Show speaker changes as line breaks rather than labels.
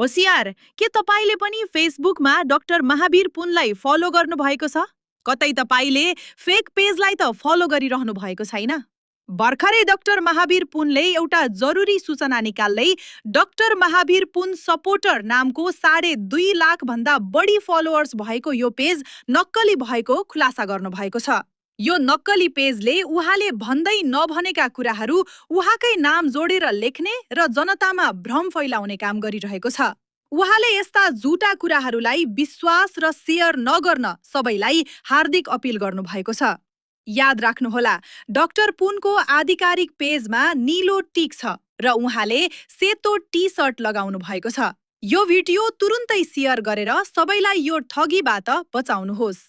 होशियार, के तपाईले पनि फेसबुकमा डाक्टर महावीर पुनलाई फलो गर्नु भएको छ? कतै तपाईले फेक पेजलाई त फलो गरिरहनु भएको छैन? भर्खरै डाक्टर महावीर पुनले एउटा जरुरी सूचना निकाल्दै डाक्टर महावीर पुन सपोर्टर नामको 2.5 लाख भन्दा बढी फलोअर्स भएको यो पेज नक्कली भएको खुलासा गर्नु भएको छ। यो नक्कली पेजले उहाँले भन्दै नभनेका कुराहरू उहाँकै नाम जोडेर लेख्ने र जनतामा भ्रम फैलाउने काम गरिरहेको छ। उहाँले यस्ता झुटा कुराहरूलाई विश्वास र शेयर नगर्न सबैलाई हार्दिक अपील गर्नु भएको छ। याद राख्नुहोला, डाक्टर पुनको आधिकारिक पेजमा नीलो टिक छ र उहाँले सेतो टी सर्ट लगाउनु भएको छ। यो भिडियो तुरुन्तै शेयर गरेर सबैलाई यो ठगीबाट बचाउनुहोस्।